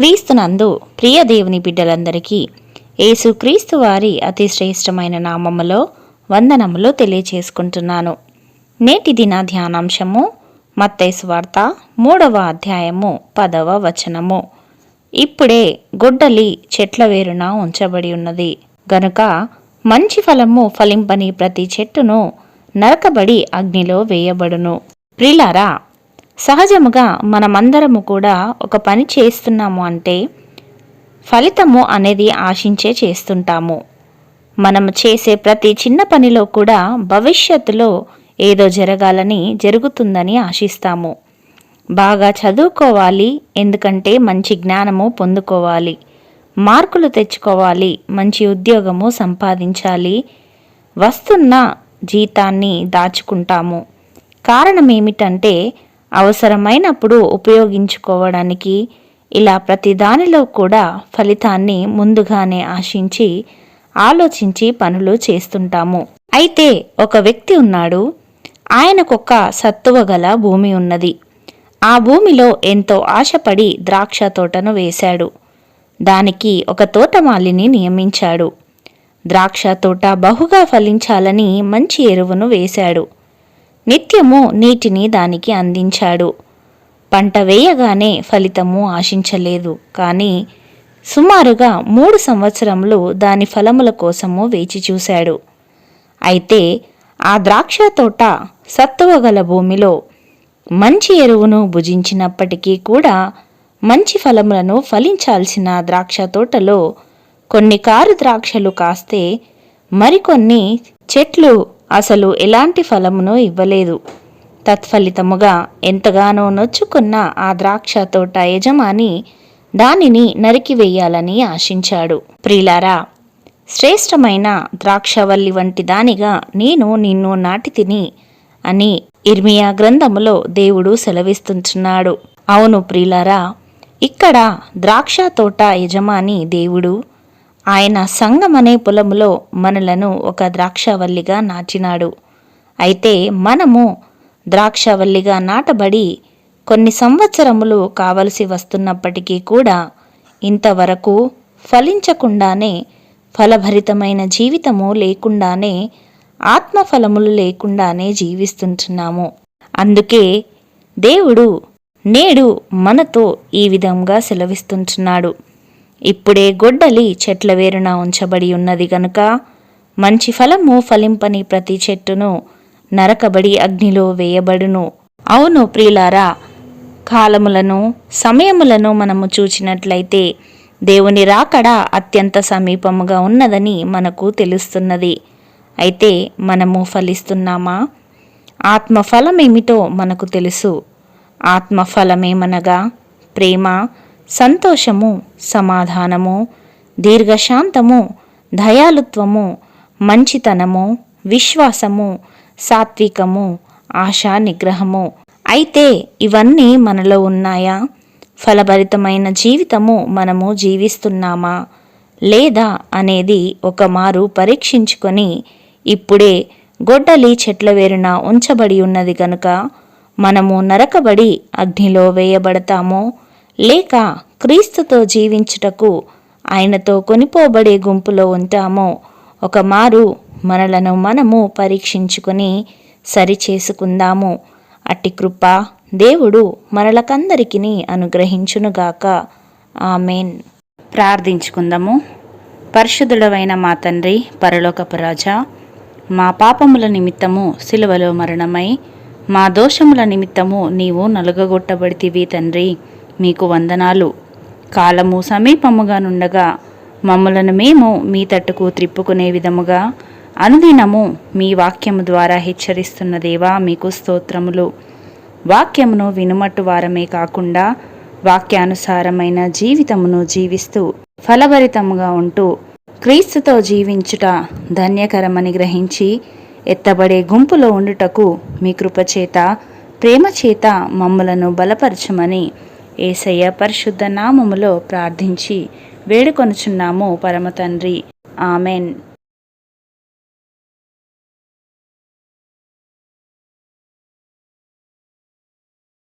క్రీస్తునందు ప్రియ దేవుని బిడ్డలందరికీ యేసుక్రీస్తు వారి అతి శ్రేష్టమైన నామములో వందనములు తెలియచేసుకుంటున్నాను. నేటి దిన ధ్యానాంశము మత్తయి సువార్త 3వ అధ్యాయము 10వ వచనము. ఇప్పుడే గొడ్డలి చెట్ల వేరున ఉంచబడి ఉన్నది గనుక మంచి ఫలము ఫలింపని ప్రతి చెట్టును నరకబడి అగ్నిలో వేయబడును. ప్రియులారా, సహజముగా మనమందరము కూడా ఒక పని చేస్తున్నాము అంటే ఫలితము అనేది ఆశించే చేస్తుంటాము. మనము చేసే ప్రతి చిన్న పనిలో కూడా భవిష్యత్తులో ఏదో జరుగుతుందని ఆశిస్తాము. బాగా చదువుకోవాలి, ఎందుకంటే మంచి జ్ఞానము పొందుకోవాలి, మార్కులు తెచ్చుకోవాలి, మంచి ఉద్యోగము సంపాదించాలి, వస్తున్న జీతాన్ని దాచుకుంటాము. కారణం ఏమిటంటే అవసరమైనప్పుడు ఉపయోగించుకోవడానికి. ఇలా ప్రతి దానిలో కూడా ఫలితాన్ని ముందుగానే ఆలోచించి పనులు చేస్తుంటాము. అయితే ఒక వ్యక్తి ఉన్నాడు. ఆయనకొక సత్తువ గల భూమి ఉన్నది. ఆ భూమిలో ఎంతో ఆశపడి ద్రాక్ష తోటను వేశాడు. దానికి ఒక తోటమాలిని నియమించాడు. ద్రాక్ష తోట బహుగా ఫలించాలని మంచి ఎరువును వేశాడు. నిత్యము నీటిని దానికి అందించాడు. పంట వేయగానే ఫలితము ఆశించలేదు. కానీ సుమారుగా 3 సంవత్సరములు దాని ఫలముల కోసము వేచి చూశాడు. అయితే ఆ ద్రాక్ష తోట సత్తువగల భూమిలో మంచి ఎరువును భుజించినప్పటికీ కూడా మంచి ఫలములను ఫలించాల్సిన ద్రాక్ష తోటలో కొన్ని కారు ద్రాక్షలు కాస్తే మరికొన్ని చెట్లు అసలు ఎలాంటి ఫలమును ఇవ్వలేదు. తత్ఫలితముగా ఎంతగానో నొచ్చుకున్న ఆ ద్రాక్ష తోట యజమాని దానిని నరికివేయాలని ఆశించాడు. ప్రియులారా, శ్రేష్టమైన ద్రాక్షవల్లి వంటి దానిగా నేను నిన్ను నాటితిని అని ఇర్మియా గ్రంథములో దేవుడు సెలవిస్తుంటున్నాడు. అవును ప్రియులారా, ఇక్కడ ద్రాక్ష తోట యజమాని దేవుడు. ఆయన సంఘమనే పొలములో మనలను ఒక ద్రాక్షవల్లిగా నాటినాడు. అయితే మనము ద్రాక్షవల్లిగా నాటబడి కొన్ని సంవత్సరములు కావలసి వస్తున్నప్పటికీ కూడా ఇంతవరకు ఫలించకుండానే, ఫలభరితమైన జీవితము లేకుండానే, ఆత్మఫలములు లేకుండానే జీవిస్తుంటున్నాము. అందుకే దేవుడు నేడు మనతో ఈ విధంగా సెలవిస్తుంటున్నాడు. ఇప్పుడే గొడ్డలి చెట్ల వేరున ఉంచబడి ఉన్నది గనుక మంచి ఫలము ఫలింపని ప్రతి చెట్టును నరకబడి అగ్నిలో వేయబడును. అవును ప్రియులారా, కాలములను సమయములను మనము చూచినట్లయితే దేవుని రాకడ అత్యంత సమీపముగా ఉన్నదని మనకు తెలుస్తున్నది. అయితే మనము ఫలిస్తున్నామా? ఆత్మఫలమేమిటో మనకు తెలుసు. ఆత్మఫలమేమనగా ప్రేమ, సంతోషము, సమాధానము, దీర్ఘశాంతము, దయాలుత్వము, మంచితనము, విశ్వాసము, సాత్వికము, ఆశా నిగ్రహము. అయితే ఇవన్నీ మనలో ఉన్నాయా? ఫలభరితమైన జీవితము మనము జీవిస్తున్నామా లేదా అనేది ఒకమారు పరీక్షించుకొని ఇప్పుడే గొడ్డలి చెట్ల వేరున ఉంచబడి ఉన్నది గనుక మనము నరకబడి అగ్నిలో వేయబడతామో లేక క్రీస్తుతో జీవించుటకు ఆయనతో కొనిపోబడే గుంపులో ఉంటామో ఒకమారు మనలను మనము పరీక్షించుకొని సరిచేసుకుందాము. అట్టి కృప దేవుడు మనలకందరికీ అనుగ్రహించునుగాక. ఆమేన్. ప్రార్థించుకుందాము. పరిశుద్ధుడవైన మా తండ్రి, పరలోకపు రాజా, మా పాపముల నిమిత్తము సిలువలో మరణమై మా దోషముల నిమిత్తము నీవు నలుగగొట్టబడితివి తండ్రి. మీకు వందనాలు. కాలము సమీపముగా నుండగా మమ్మలను మేము మీ తట్టుకు త్రిప్పుకునే విధముగా అనుదినము మీ వాక్యము ద్వారా హెచ్చరిస్తున్న దేవా, మీకు స్తోత్రములు. వాక్యమును వినుమట్టు వారమే కాకుండా వాక్యానుసారమైన జీవితమును జీవిస్తూ ఫలభరితముగా ఉంటూ క్రీస్తుతో జీవించుట ధన్యకరమని గ్రహించి ఎత్తబడే గుంపులో ఉండుటకు మీ కృపచేత, ప్రేమ చేత మమ్మలను బలపరచమని యేసయ్య పరిశుద్ధ నామములో ప్రార్థించి వేడుకొనుచున్నాము పరమ తండ్రి. ఆమెన్.